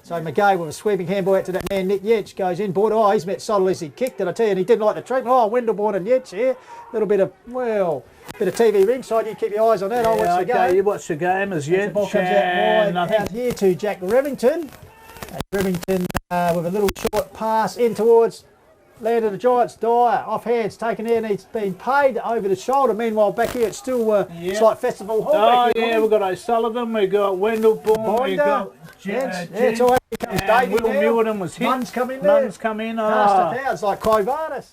So McGay with a sweeping handball out to that man, Nick Yench, goes in, board. Oh, he's met Soddle as he kicked it, I tell you, and he didn't like the treatment. Oh, Wendelborn and Yench here. A little bit of, bit of TV ringside. You keep your eyes on that. I'll watch the game. You watch the game as Yench. The ball comes out wide out here to Jack Revington. Revington with a little short pass in towards land of the Giants. Dyer off hands, taken in. He's been paid over the shoulder. Meanwhile, back here it's still it's like Festival Hall. Oh yeah, we've got O'Sullivan, we've got Wendelborn, we've got it's all right. Here comes Davey Will now. Milton was hit. Munn's come in there. Munn's come in. Cast it now. It's like Clive Vardas.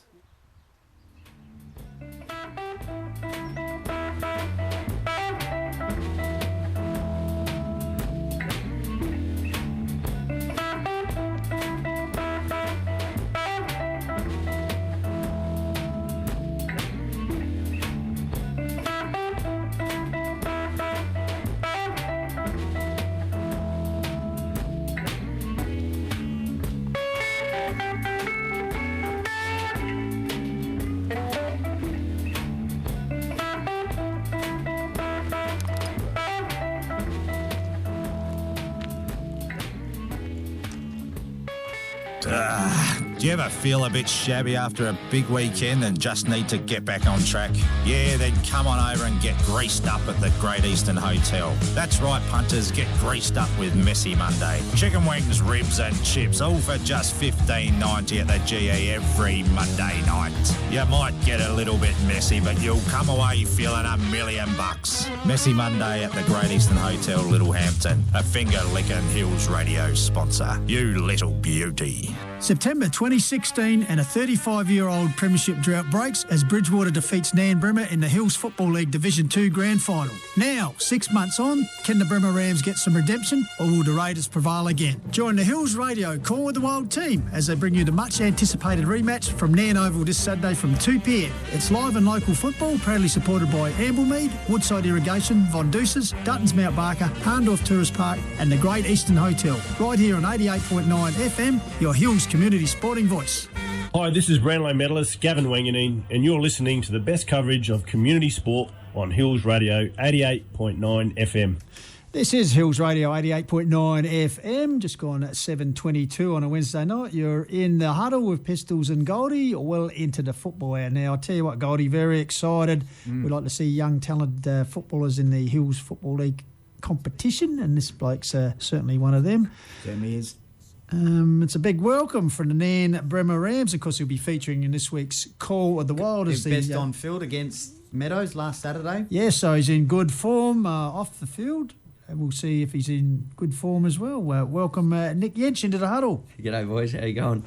Do you ever feel a bit shabby after a big weekend and just need to get back on track? Yeah, then come on over and get greased up at the Great Eastern Hotel. That's right, punters, get greased up with Messy Monday. Chicken wings, ribs and chips, all for just $15.90 at the GE every Monday night. You might get a little bit messy, but you'll come away feeling $1,000,000. Messy Monday at the Great Eastern Hotel, Littlehampton, a finger-licking Hills Radio sponsor. You little beauty. September 2016 and a 35-year-old premiership drought breaks as Bridgewater defeats Nairne-Bremer in the Hills Football League Division 2 Grand Final. Now, 6 months on, can the Bremer Rams get some redemption or will the Raiders prevail again? Join the Hills Radio Call with the Wild team as they bring you the much-anticipated rematch from Nairn Oval this Saturday from 2 p.m. It's live and local football, proudly supported by Amblemead, Woodside Irrigation, Von Deuces, Duttons Mount Barker, Harndorf Tourist Park and the Great Eastern Hotel. Right here on 88.9 FM, your Hills community sporting voice. Hi, this is Brownlow medalist Gavin Wanganeen, and you're listening to the best coverage of community sport on Hills Radio 88.9 FM. This is Hills Radio 88.9 FM, just gone at 7:22 on a Wednesday night. You're in the huddle with Pistols and Goldie, well into the football hour now. I'll tell you what, Goldie, very excited. We'd like to see young, talented footballers in the Hills Football League competition, and this bloke's certainly one of them. Certainly is. It's a big welcome from the Nairne-Bremer Rams. Of course, he'll be featuring in this week's Call of the Wild. His best on field against Meadows last Saturday. Yeah, so he's in good form off the field. And we'll see if he's in good form as well. Welcome Nick Yench into the huddle. G'day, boys. How you going?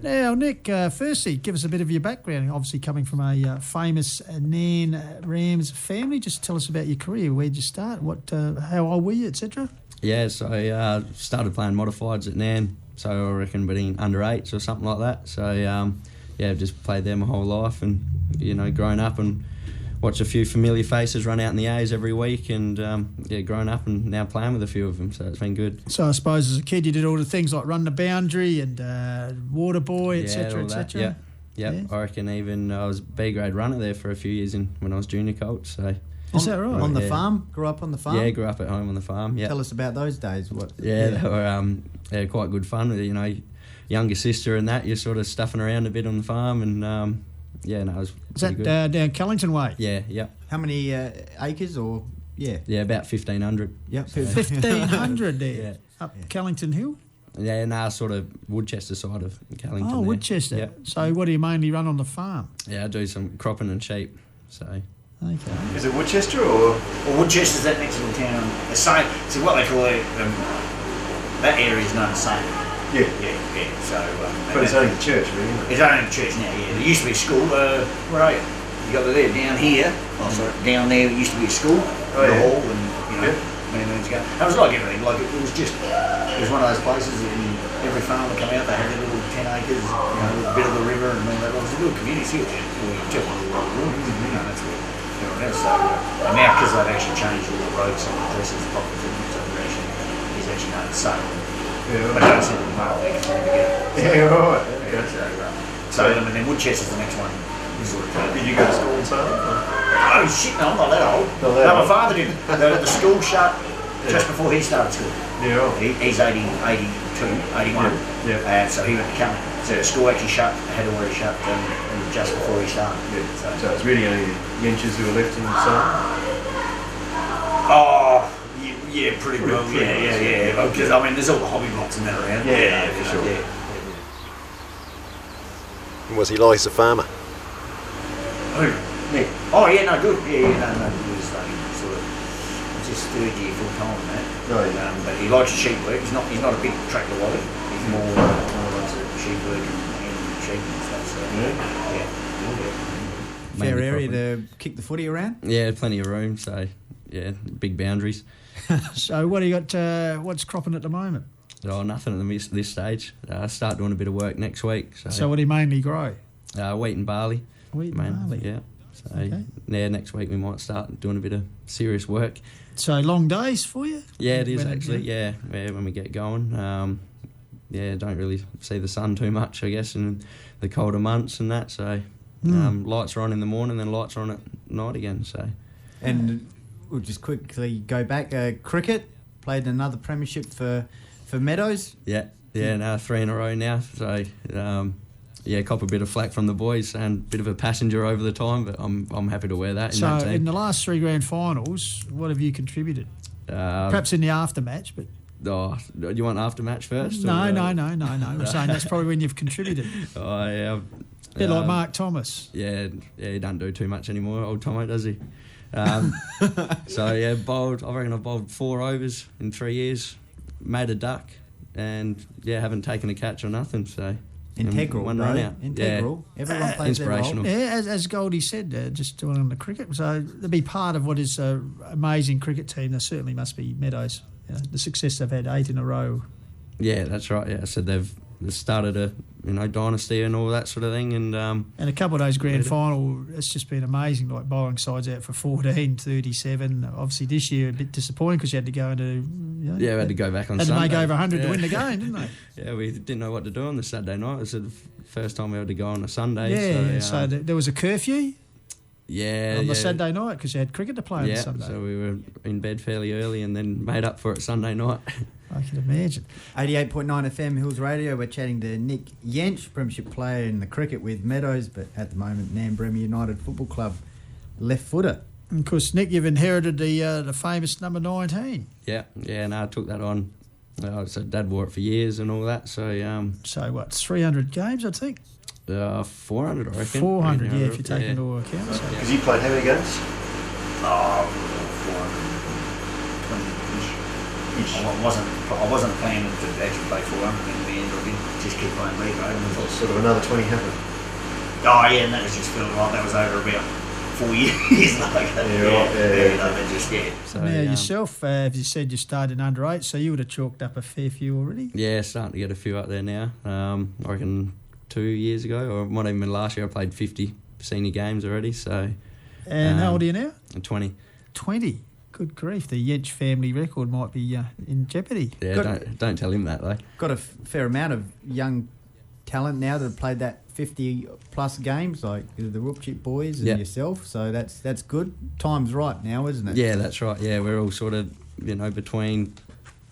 Now, Nick, firstly, give us a bit of your background. Obviously coming from a famous Nairne Rams family. Just tell us about your career. Where'd you start? How old were you, etc.? Yeah, so I started playing modifieds at Nairn, so I reckon being under 8s or something like that. So, I've just played there my whole life and, grown up and watched a few familiar faces run out in the A's every week and, grown up and now playing with a few of them, so it's been good. So I suppose as a kid you did all the things like run the boundary and water boy, etc., etc.? Yeah, I reckon even I was B-grade runner there for a few years when I was junior coach, so... Is that right? On the farm? Grew up on the farm? Yeah, grew up at home on the farm, yeah. Tell us about those days. They were quite good fun with, younger sister and that, you're sort of stuffing around a bit on the farm and, it was Is that good. Down Callington way? Yeah. How many acres or... Yeah. Yeah, about 1,500. Yep. So. 1,500 there? Yeah. Up Callington Hill? Yeah, sort of Woodchester side of Callington. Oh, there. Woodchester. Yep. So what do you mainly run on the farm? Yeah, I do some cropping and sheep, so... Okay. Is it Woodchester or? Well, Woodchester's that next little town. The same. So what they call it, that area is known as Same. Yeah. So. But it's only the church, really. It's only the church now. Yeah. There used to be a school. Where are you? You got it there down here. Oh, sorry. Down there used to be a school. The hall and many moons ago. It was like everything. Like it was one of those places that every farm would come out. They had their little 10 acres. A bit of the river and all that. It was a good community. See, that's where. So, and now because they've actually changed all the roads and addresses, the proper he's actually known as Sale. But I don't see the mail there because I never get it. Yeah, right. So and then Woodchester's the next one. Did you go to school in Salem? Oh shit, no, I'm not that old. No, my father did. The school shut just before he started school. Yeah. He's 80 81. Yeah. So he went to come. So the school actually had already shut just before he started. Yeah. So it's really only Yenches who are left in the side? Oh, yeah, pretty well. Yeah. Because, I mean, there's all the hobby blocks and that around. Yeah, for sure. Yeah. And was he like as a farmer? Yeah. Oh, yeah, no, good. Yeah, no, he was sort of just third year full time and that. Right. But he likes sheep work. He's not a big tractor wallet. He's more likes sheep work and sheep and stuff. So yeah. Fair Mainly area cropping. to kick the footy around. Yeah, plenty of room. So yeah, big boundaries. So what do you got? What's cropping at the moment? Oh, nothing at this stage. Start doing a bit of work next week. So what do you mainly grow? Wheat and barley. Wheat and barley. Yeah. So yeah, next week we might start doing a bit of serious work. So long days for you? Yeah, it is actually. Yeah, when we get going. Don't really see the sun too much, I guess, in the colder months and that. So lights are on in the morning, then lights are on at night again. So, and we'll just quickly go back. Cricket played another premiership for Meadows. Yeah, now 3 in a row now. So, cop a bit of flack from the boys and a bit of a passenger over the time, but I'm happy to wear that. So in the last 3 grand finals, what have you contributed? Perhaps in the aftermatch, but. Oh, do you want aftermatch first? No. I'm saying that's probably when you've contributed. Oh, yeah. A bit like Mark Thomas. Yeah, he doesn't do too much anymore, old Tomo, does he? Bowled. I reckon I've bowled 4 overs in 3 years, made a duck, and haven't taken a catch or nothing. So integral, one run out. Integral. Yeah. Everyone plays their role. Yeah, as Goldie said, just doing on the cricket. So to be part of what is an amazing cricket team, there certainly must be Meadows. The success they've had 8 in a row. Yeah, that's right. Yeah, so they've started a dynasty and all that sort of thing, and a couple of those grand final, it's just been amazing. Like bowling sides out for 14, 37. Obviously this year a bit disappointing because you had to go into we had to go back on Sunday. Sunday. Had to make over 100 to win the game, didn't they? Yeah, we didn't know what to do on the Saturday night. It was the first time we had to go on a Sunday. Yeah, so there was a curfew. Yeah, on the Saturday night because you had cricket to play on Sunday. So we were in bed fairly early and then made up for it Sunday night. I can imagine. 88.9 FM Hills Radio. We're chatting to Nick Yench, premiership player in the cricket with Meadows, but at the moment Nairne-Bremer United Football Club left footer. And of course, Nick, you've inherited the famous number 19. Yeah, and I took that on. So Dad wore it for years and all that. So so what? 300 games, I think. 400, I reckon. 400, if you take into account. Because you played how many games? 420-ish. I wasn't planning to actually play 400 in the end. I did just keep playing league, right? And sort of another 20 happened. Oh yeah, and that was just feeling like that was over about 4 years. So now yourself, as you said, you started in under 8, so you would have chalked up a fair few already. Yeah, starting to get a few up there now. I reckon 2 years ago, or it might have been last year, I played 50 senior games already. So, and how old are you now? 20. 20. Good grief, the Yench family record might be in jeopardy. Yeah, don't tell him that though. Got a fair amount of young talent now that have played that 50 plus games, like the Roopchip boys and yourself. So that's good. Time's right now, isn't it? Yeah, that's right. Yeah, we're all sort of between,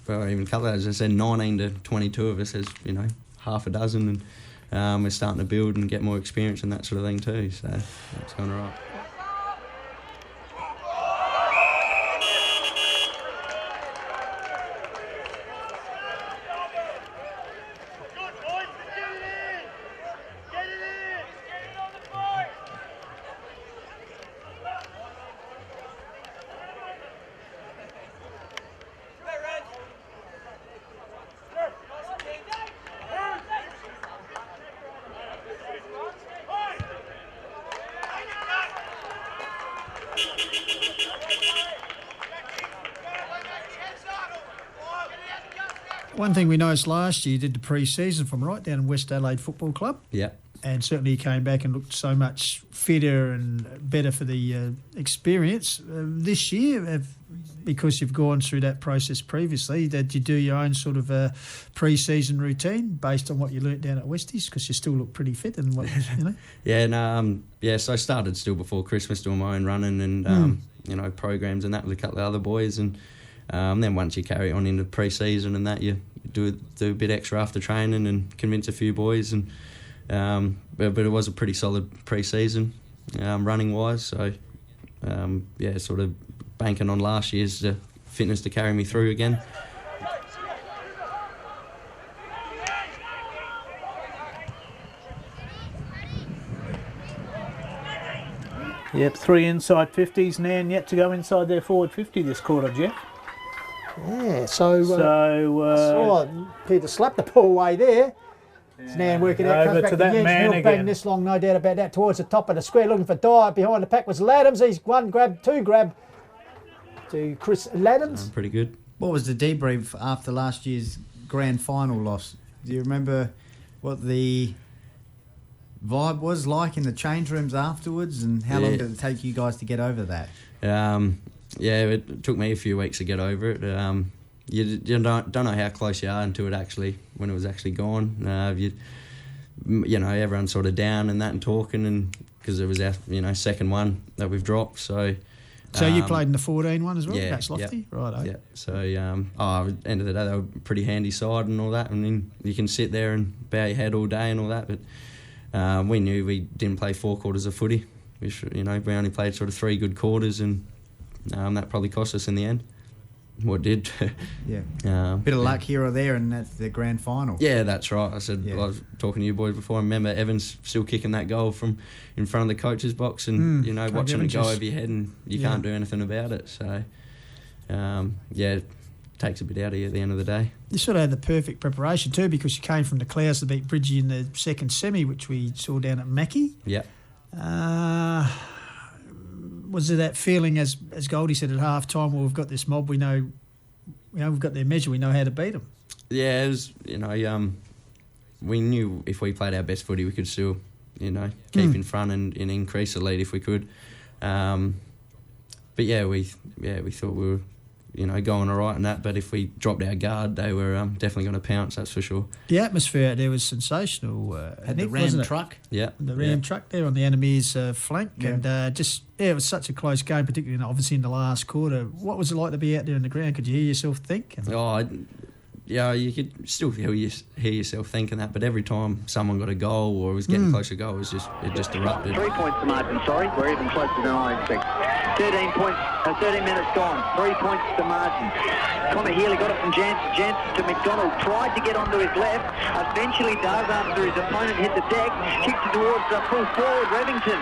well, even a couple of, as I said, 19 to 22 of us. There's half a dozen, and we're starting to build and get more experience and that sort of thing too. So that's going all right. One thing we noticed last year, you did the pre-season from right down in West Adelaide Football Club. Yeah. And certainly you came back and looked so much fitter and better for the experience. This year, because you've gone through that process previously, did you do your own sort of pre-season routine based on what you learnt down at Westies? Because you still look pretty fit and So I started still before Christmas doing my own running and programs and that with a couple of other boys, and Then once you carry on into pre-season and that, you do a bit extra after training and convince a few boys. And but it was a pretty solid pre-season running-wise. So, sort of banking on last year's fitness to carry me through again. Yep, 3 inside 50s. Nairne yet to go inside their forward 50 this quarter, Jeff. Yeah, so Peter slapped the ball away there. It's Nairne working out, comes back to that man again. Bang this long, no doubt about that, towards the top of the square, looking for Dyer. Behind the pack was Laddams. He's two grab to Chris Laddams. Pretty good. What was the debrief after last year's grand final loss? Do you remember what the vibe was like in the change rooms afterwards, and how long did it take you guys to get over that? It took me a few weeks to get over it. You don't know how close you are until when it was actually gone. Everyone's sort of down and that and talking, and because it was our second one that we've dropped. So you played in the 14 one as well, yeah, against Lofty, right? Yeah. So end of the day, they were a pretty handy side and all that. I mean, you can sit there and bow your head all day and all that, but we knew we didn't play 4 quarters of footy. We only played sort of 3 good quarters, and that probably cost us in the end. What did? Bit of luck here or there, and that's the grand final. Yeah, that's right. I was talking to you boys before. I remember Evans still kicking that goal from in front of the coach's box, and watching it go over your head, and you can't do anything about it. So, it takes a bit out of you at the end of the day. You sort of had the perfect preparation too, because you came from the Clouds to beat Bridgie in the second semi, which we saw down at Mackie. Yeah. Was there that feeling, as Goldie said at half time, well, we've got this mob, we know we've got their measure, we know how to beat them? Yeah, it was, we knew if we played our best footy, we could still, keep in front and increase the lead if we could. We thought we were, going all right in that, but if we dropped our guard, they were definitely going to pounce, that's for sure. The atmosphere out there was sensational. Had the Ram truck. Yeah. The Ram truck there on the enemy's flank. Yeah. And it was such a close game, particularly obviously in the last quarter. What was it like to be out there in the ground? Could you hear yourself think? You could still hear yourself thinking that, but every time someone got a goal or was getting close to goal, it just erupted. 3 points to margin, we're even closer than I expect. 13 minutes gone, 3 points to margin. Connor Healy got it from Jaensch to McDonald, tried to get onto his left, eventually does after his opponent hit the deck, kicks it towards the full forward, Revington.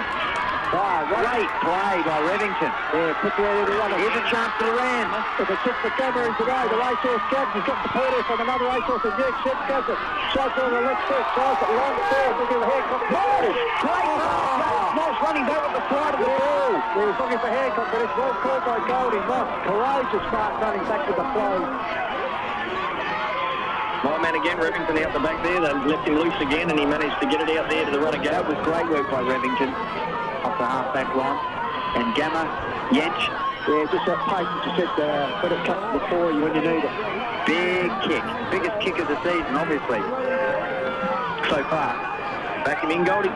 Wow, great play by Revington. Yeah, put the other one. Here's a chance for the Rams. If it's just the camera is away, the racehorse Gads has got the porter from another racehorse, and Jake Sheds does it. Shots on the left foot, tries it long forward, looking at the haircut. Great! Nice running back with the side of the ball. He was looking for haircut, but it's well called by Goldie. Nice, courageous Mark running back with the flow. My man again, Revington out the back there. They left him loose again, and he managed to get it out there to the runner. That was great work by Revington. Off the half-back line, and Gamma, Yench, just that pace that you said, when it comes before you when you need it. Big kick, biggest kick of the season, obviously, so far. Back him in, Goldie.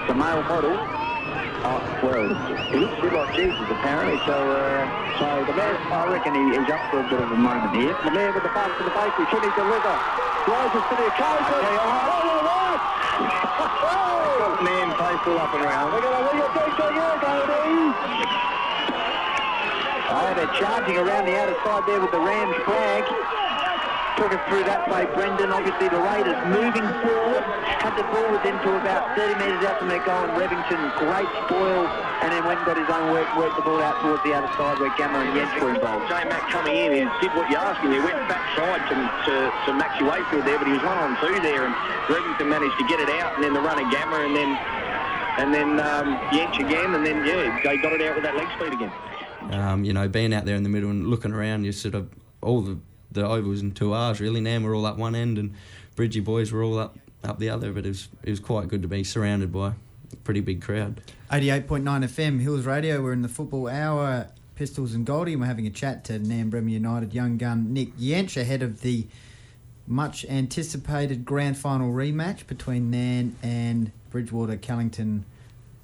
The male model, he looks a bit like Jesus, apparently, so the man, I reckon he's up for a bit of a moment here. The man with the pass to the bakery, can he deliver? Rises to the occasion. Man, face all up and around. Look at they're charging around the outer side there with the Rams flag. Took us through that by Brendan. Obviously the Raiders moving forward. Had the ball within to about 30 metres out from their goal, and Revington, great spoil, and then went and got his own worked the ball out towards the outer side where Gamma and Yench were involved. J Mac coming in, he did what you asked him. He went backside to Maxie Wakefield there, but he was 1-on-2 there, and Revington managed to get it out, and then the run of Gamma, and then Yench again, and then they got it out with that leg speed again. Being out there in the middle and looking around, you sort of all the ovals and 2Rs really. Nairne were all up one end, and Bridgie boys were all up the other. But it was quite good to be surrounded by a pretty big crowd. 88.9 FM, Hills Radio. We're in the football hour. Pistols and Goldie, and we're having a chat to Nairne-Bremer United young gun Nick Yench ahead of the much anticipated grand final rematch between Nairne and Bridgewater-Callington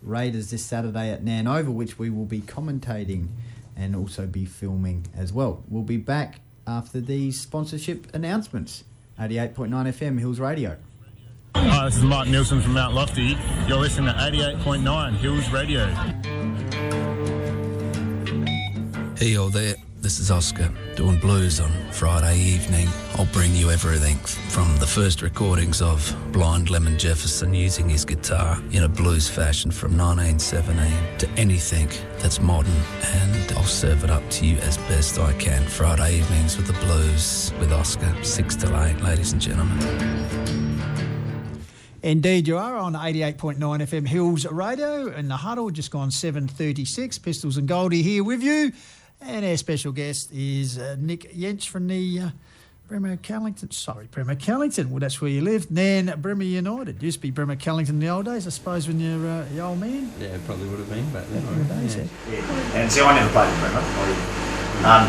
Raiders this Saturday at Nairne Oval, which we will be commentating. and also be filming as well. We'll be back after these sponsorship announcements. 88.9 FM, Hills Radio. Hi, this is Mark Nielsen from Mount Lofty. You're listening to 88.9 Hills Radio. Hey, yo there. This is Oscar, doing blues on Friday evening. I'll bring you everything from the first recordings of Blind Lemon Jefferson using his guitar in a blues fashion from 1917 to anything that's modern, and I'll serve it up to you as best I can. Friday evenings with the blues with Oscar, 6 till 8, ladies and gentlemen. Indeed, you are on 88.9 FM Hills Radio, and the huddle just gone 7:36. Pistols and Goldie here with you. And our special guest is Nick Yench from the Bremer-Callington. Well, that's where you lived. Nairne-Bremer United. Used to be Bremer-Callington in the old days, I suppose, when you're your old man. Yeah, probably would have been back then. And see, I never played with Bremer.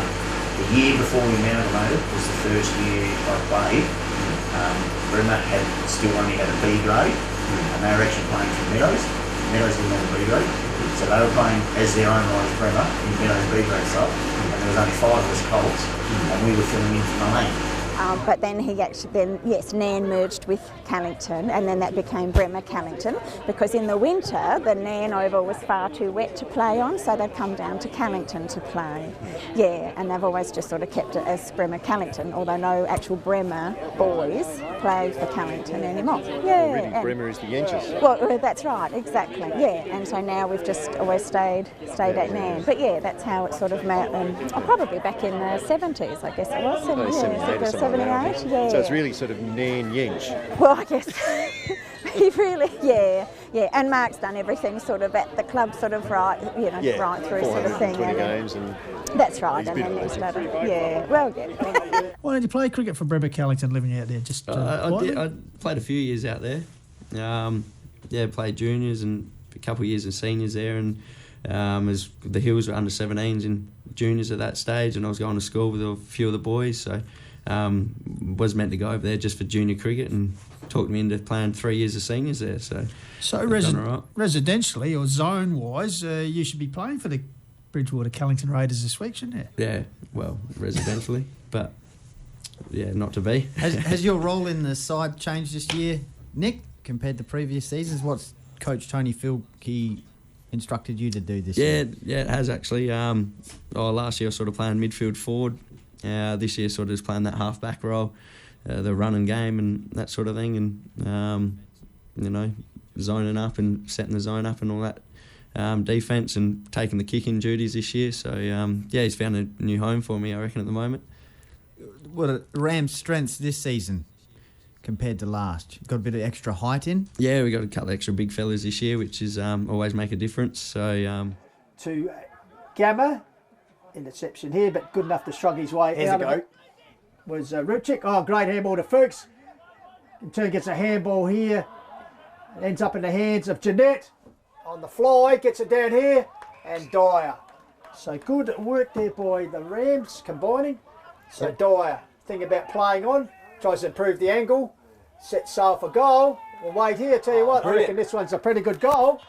The year before we amalgamated was the first year I played. Bremer had still only had a B grade, and they were actually playing for Meadows. Meadows didn't have a B grade. So they were playing as their own right Bremer in Meadows B grade sub, and there was only 5 of us Colts, and we were filling in for Nairne. But then Nairne merged with Callington, and then that became Bremer-Callington, because in the winter the Nairne Oval was far too wet to play on, so they'd come down to Callington to play. Yeah, and they've always just sort of kept it as Bremer-Callington, although no actual Bremer boys play for Callington anymore. Yeah, Really, Bremer is the Yenches. Well, that's right, exactly. Yeah, and so now we've just always stayed at Nairne. But yeah, that's how it sort of met. Probably back in the 70s, I guess it was. 78, yeah. So it's really sort of Nairne Yench. Well, I guess he really, yeah. And Mark's done everything sort of at the club, sort of right through sort of thing. Games and that's right. And then he started. Yeah. Well, yeah. Why did you play cricket for Bremer-Callington living out there? Just I played a few years out there. Played juniors and a couple of years of seniors there, and as the Hills were under 17s and juniors at that stage, and I was going to school with a few of the boys, so was meant to go over there just for junior cricket, and talked me into playing 3 years of seniors there. So residentially or zone-wise, you should be playing for the Bridgewater-Callington Raiders this week, shouldn't you? Yeah, well, residentially, but yeah, not to be. Has your role in the side changed this year, Nick, compared to previous seasons? What's Coach Tony Filkey instructed you to do this year? Yeah, it has actually. Last year I was sort of playing midfield forward. This year sort of just playing that half-back role, the running game and that sort of thing, and zoning up and setting the zone up and all that defence, and taking the kicking duties this year. So he's found a new home for me, I reckon, at the moment. What are Rams' strengths this season compared to last? Got a bit of extra height in? Yeah, we got a couple of extra big fellas this year, which is always make a difference. So to Gamma. Interception here, but good enough to shrug his way out of it. Was Ruchik. Oh, great handball to Fuchs. In turn gets a handball here. It ends up in the hands of Jeanette. On the fly, gets it down here, and Dyer. So good work there by the Rams, combining. So Dyer, thing about playing on, tries to improve the angle, sets sail for goal. We'll wait here, tell you what, I reckon this one's a pretty good goal.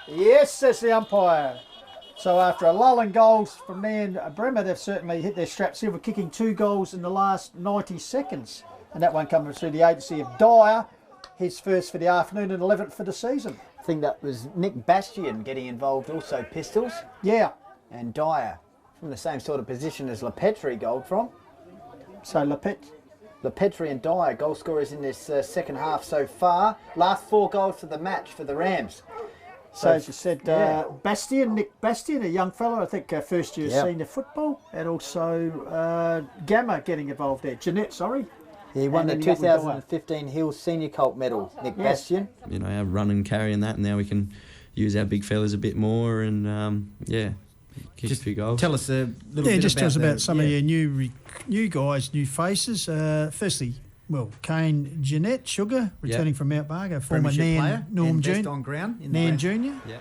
Yes, says the umpire. So after a lull in goals from Nairne-Bremer, they've certainly hit their straps here. We're kicking 2 goals in the last 90 seconds. And that one coming through the agency of Dyer. His first for the afternoon and 11th for the season. I think that was Nick Bastian getting involved, also Pistols. Yeah. And Dyer, from the same sort of position as LePetri goaled from. So LePetri and Dyer, goal scorers in this second half so far. Last 4 goals for the match for the Rams. So as you said, Nick Bastian, a young fellow, I think first year senior football, and also Gamma getting involved there. Jeanette, sorry. Yeah, he won the 2015 Hills Senior Colt medal, Nick Bastian. Our run and carry and that, and now we can use our big fellas a bit more, and kick a few goals. Tell us a little bit tell us about some of your new guys, new faces. Firstly, Kane Jeanette, Sugar, returning from Mount Bargo, former Nairne Norm Junior. On ground in Nairne Junior. Yeah.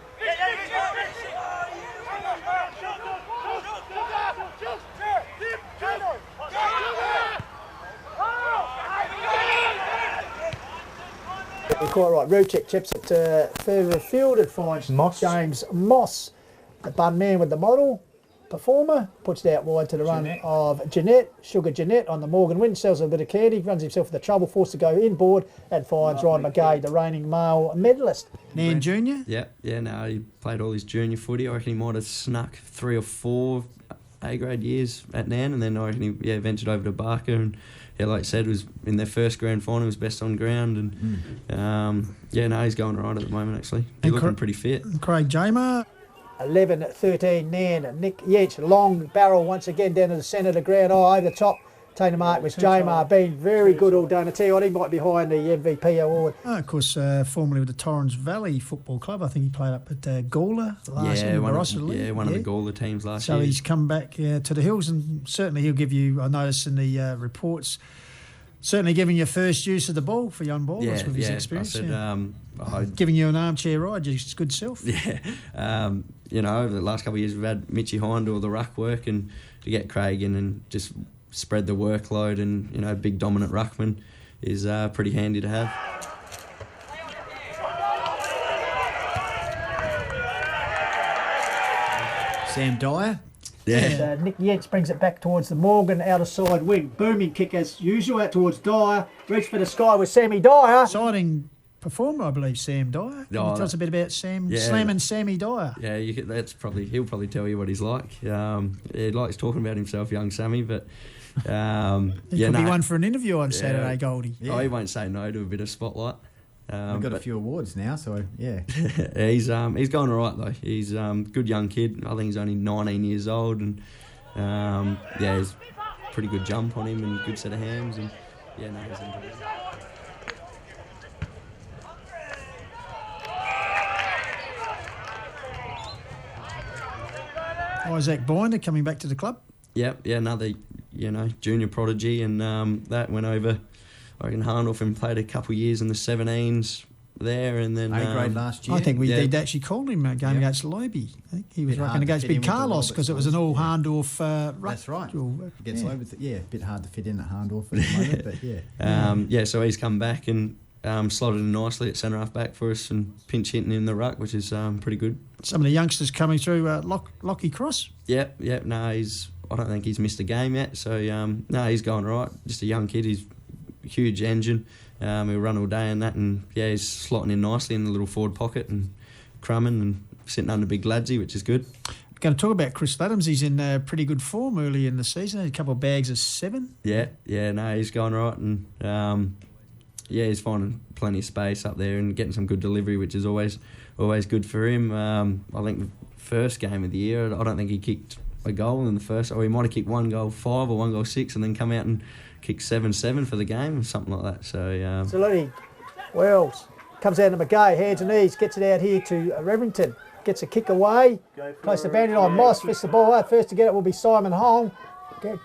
You're quite right. Ruchik chips it further field and finds James Moss, the bun man with the model. Performer, puts it out wide to the run of Jeanette, Sugar Jeanette on the Morgan win, sells a bit of candy, runs himself into trouble, forced to go inboard and finds Ryan McGay, the reigning male medalist. Nairne Junior? Yeah, no, he played all his junior footy. I reckon he might have snuck 3 or 4 A-grade years at Nairne, and then I reckon he ventured over to Barker, and like I said, was in their first grand final, was best on ground, and he's going right at the moment actually. He's looking pretty fit. Craig Jamer. 11-13 Nairne. Nick Yench, long barrel once again down to the centre of the ground. Over the top, taking the mark was Jamer, been very good all done. I tell you what, he might be behind the MVP award. Of course, formerly with the Torrens Valley Football Club. I think he played up at Gawler last year. One of the Gawler teams last year. So he's come back to the Hills, and certainly he'll give you, I noticed in the reports, certainly giving you first use of the ball for young ballers with his experience. I said, giving you an armchair ride, just good self. Yeah. Over the last couple of years, we've had Mitchy Hine do all the ruck work, and to get Craig in and just spread the workload, and big dominant ruckman is pretty handy to have. Sam Dyer. And, Nick Yench brings it back towards the Morgan outer side wing. Booming kick as usual out towards Dyer. Reach for the sky with Sammy Dyer. Exciting performer, I believe, Sam Dyer. Can you tell us a bit about slamming Sammy Dyer? Yeah, he'll probably tell you what he's like. He likes talking about himself, young Sammy, but he could be one for an interview on Saturday, Goldie. Yeah. Oh, he won't say no to a bit of spotlight. We've got a few awards now, so yeah. He's going all right though. He's good young kid. I think he's only 19 years old, and he's pretty good jump on him and good set of hands, and he's enjoying it. Isaac Binder coming back to the club. Another junior prodigy, and that went over. I reckon Harndorf and played a couple of years in the 17s there, and then A-grade last year. I think they'd actually called him a game against Loby. I think he was rucking against Big Carlos because it was an all Harndorf ruck. That's right. Against Loby, a bit hard to fit in at Harndorf at the moment, but so he's come back and slotted in nicely at centre half back for us and pinch hitting in the ruck, which is pretty good. Some of the youngsters coming through, Lockie Cross. No, I don't think he's missed a game yet. So he's going right. Just a young kid. He's a huge engine. He'll run all day and that, and he's slotting in nicely in the little forward pocket and crumbing and sitting under big Ladsy, which is good. We're going to talk about Chris Adams. He's in pretty good form early in the season. A couple of bags of 7. He's going right, and he's finding plenty of space up there and getting some good delivery, which is always good for him. I think the first game of the year, I don't think he kicked a goal in the first, or he might have kicked 1 goal 5 or 1 goal 6, and then come out and kick 7-7 for the game or something like that. So Absolutely. Wells comes out to McGay, hands and knees, gets it out here to Revington, gets a kick away, close to bandit on Moss, fists the ball out. First to get it will be Simon Holm.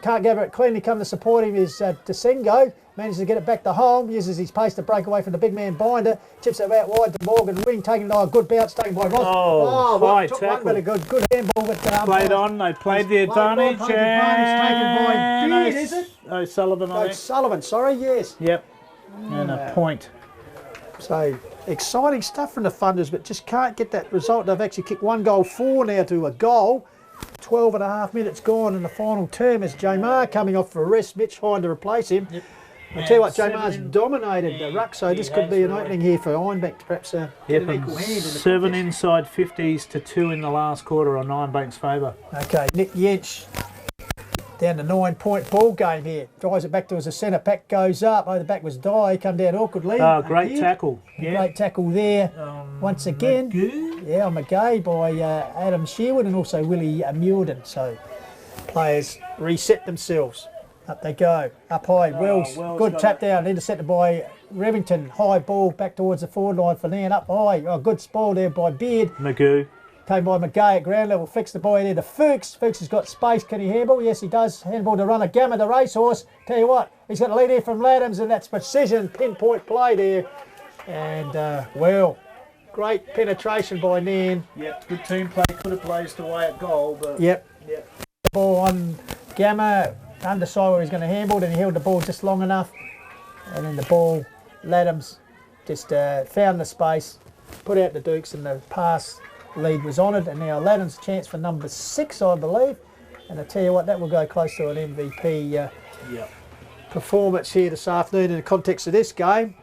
Can't gather it cleanly. Come to support him is Desengo. Manages to get it back to Holm. Uses his pace to break away from the big man Binder. Chips it out wide to Morgan Wing. Taken a good bounce. Taken by Ross. High took tackle. one, but a good handball. But played on. They played the advantage. Taken by Beard, is it? O'Sullivan. O'Sullivan. Sorry. Yes. Yep. And a point. So exciting stuff from the Funders, but just can't get that result. They've actually kicked 1 goal 4 now to a goal. 12 and a half minutes gone in the final term as Jamar coming off for a rest. Mitch Hine to replace him. Yep. I tell you what, Jamar's dominated the ruck, so this could be an opening here for Ironbank to perhaps get an equal hand in the 7 inside 50s to 2 in the last quarter on Ironbank's favour. Okay, Nick Yench down to 9-point ball game here. Drives it back to as a centre. Pack goes up. Oh, the back was Dye. Come down awkwardly. Oh, great tackle. Great tackle there. Once again. On McGay by Adam Sherwood and also Willie Muirden. So players reset themselves. Up they go. Up high. Wells good tap down. Intercepted by Revington. High ball back towards the forward line for Nairne. Up high. Oh, good spoil there by Beard. Magoo. Came by McGay at ground level. Flicks the boy there to Fuchs. Fuchs has got space. Can he handball? Yes, he does. Handball to Runner Gamma, the racehorse. Tell you what, he's got a lead here from Laddams, and that's precision. Pinpoint play there. And, great penetration by Nairne. Yep, good team play. Could have blazed away at goal, but... Yep. Ball on Gamma. Underside where he's going to handball, and he held the ball just long enough. And then the ball, Laddams just found the space, put out the Dukes, and the pass lead was honoured. And now Laddams' chance for number 6, I believe. And I tell you what, that will go close to an MVP performance here this afternoon in the context of this game.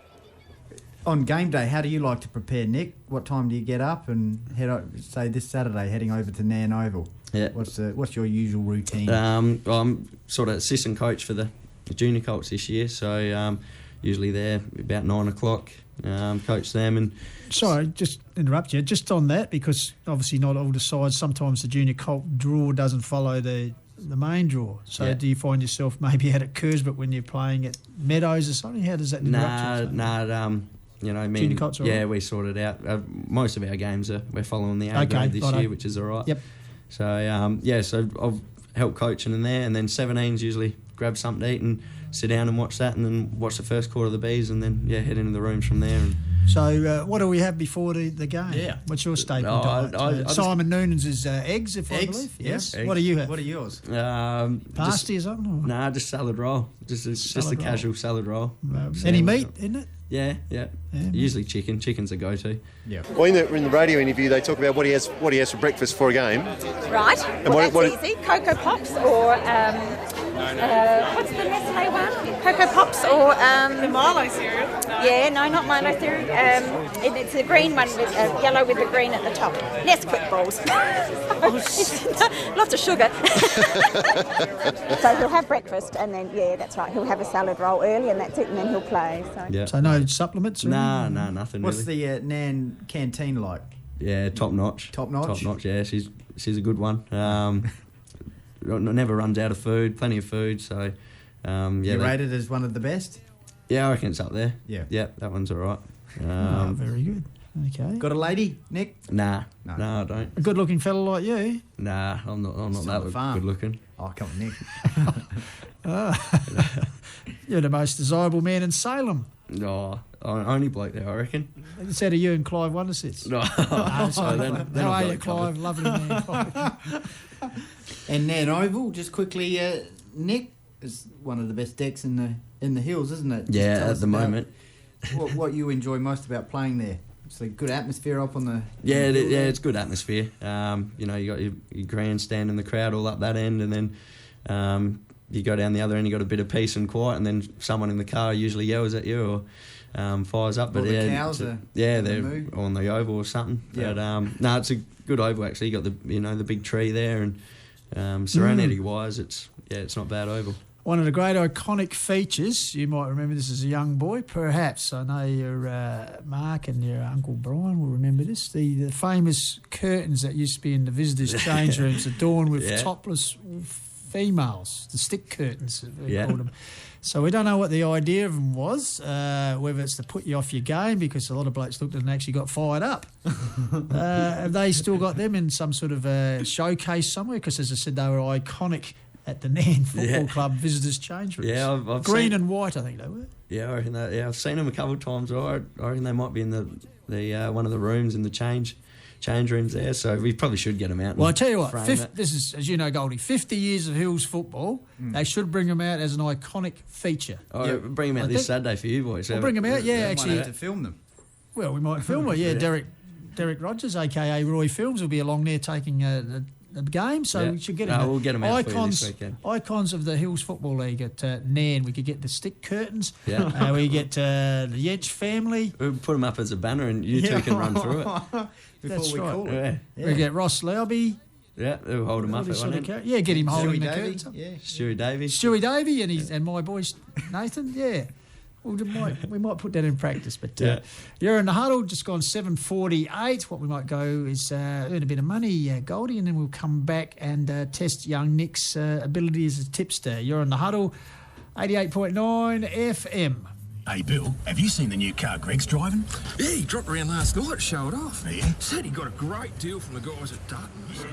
On game day, how do you like to prepare, Nick? What time do you get up and head out, say this Saturday, heading over to Nairne Oval? Yeah. What's your usual routine? I'm sort of assistant coach for the junior colts this year, so usually there about 9 o'clock, coach them. And sorry, just interrupt you. Just on that, because obviously not all the sides. Sometimes the junior colt draw doesn't follow the main draw. So do you find yourself maybe out at Kersbrook when you're playing at Meadows or something? How does that interrupt you? You know, junior colts are all right? we sort it out. Most of our games we're following the A grade this year, which is all right. Yep. So so I've helped coaching in there, and then 17s usually grab something to eat and sit down and watch that, and then watch the first quarter of the Bs, and then head into the rooms from there. And so what do we have before the game? Yeah. What's your staple diet? Simon Noonan's is eggs, if I believe. Yes. Eggs. What do you have? What are yours? Pasty or something? Nah, just salad roll. Just a casual salad roll. Any meat in it? Yeah. Usually chicken. Chicken's a go-to. Yeah. Well, in the radio interview, they talk about what he has for breakfast for a game. Right. And That's easy. Cocoa Pops or what's the Nestle one? Cocoa Pops or the Milo cereal. No. Yeah, no, not Milo cereal. It's the green one with yellow with the green at the top. Nesquik balls. Lots of sugar. So he'll have breakfast and then that's right. He'll have a salad roll early and that's it, and then he'll play. So no supplements? Or Nah, nothing. What's really. the Nairne canteen like? Yeah, top notch. Top notch? Top notch, yeah. She's a good one. Never runs out of food, plenty of food, so... you rate it as one of the best? Yeah, I reckon it's up there. Yeah. Yeah, that one's all right. Very good. Okay. Got a lady, Nick? Nah, I don't. A good-looking fella like you? Nah, I'm not that good-looking. Oh, come on, Nick. You're the most desirable man in Salem. No, only bloke there, I reckon. It's out of you and Clive Wondersits. No, How are you, Clive? Lovely man, Clive. And Nairne Oval, just quickly, Nick, is one of the best decks in the hills, isn't it? Yeah, at the moment. What you enjoy most about playing there? It's a good atmosphere up on the... Yeah, it's good atmosphere. You got your grandstand and the crowd all up that end, and then you go down the other end, you got a bit of peace and quiet, and then someone in the car usually yells at you or fires up. But the cows they're on the oval or something. Yeah. But no, it's a good oval actually. You got the big tree there, and serenity wise, it's not bad oval. One of the great iconic features, you might remember this as a young boy, perhaps. I know your Mark and your Uncle Brian will remember this. The famous curtains that used to be in the visitors' change rooms adorned with topless females, the stick curtains, we called them. So we don't know what the idea of them was, whether it's to put you off your game, because a lot of blokes looked at it and actually got fired up. Have they still got them in some sort of showcase somewhere? Because, as I said, they were iconic at the Nairne Football Club visitors' change rooms. Yeah, I've green seen, and white, I think they were. Yeah, I reckon I've seen them a couple of times. I reckon they might be in the one of the rooms in the change rooms there. So we probably should get them out. Well, I tell you what, this is, as you know, Goldie, 50 years of Hills football. They should bring them out as an iconic feature. Oh, bring them out this Saturday for you boys. We'll bring them out. Yeah, actually, might have to film them. Well, we might film it. Yeah, Derek Rogers, aka Roy Films, will be along there taking the game, so we should get him. We'll get him out for you this weekend. Icons of the Hills Football League at Nairne. We could get the stick curtains. Yeah. We get the Yench family. We'll put them up as a banner, and you two can run through it. That's right. Call it. Yeah. We get Ross Lowby. Yeah, they'll hold him up at one end. Get him holding the Davey. curtains up. Yeah. Stewie Davey and my boy Nathan. Yeah. Well, we might put that in practice, but you're in the huddle, just gone 7:48. What we might go is earn a bit of money, Goldie, and then we'll come back and test young Nick's ability as a tipster. You're in the huddle, 88.9 FM. Hey, Bill, have you seen the new car Greg's driving? Yeah, he dropped around last night to show it off. Yeah? Said he got a great deal from the guys at Dutton's.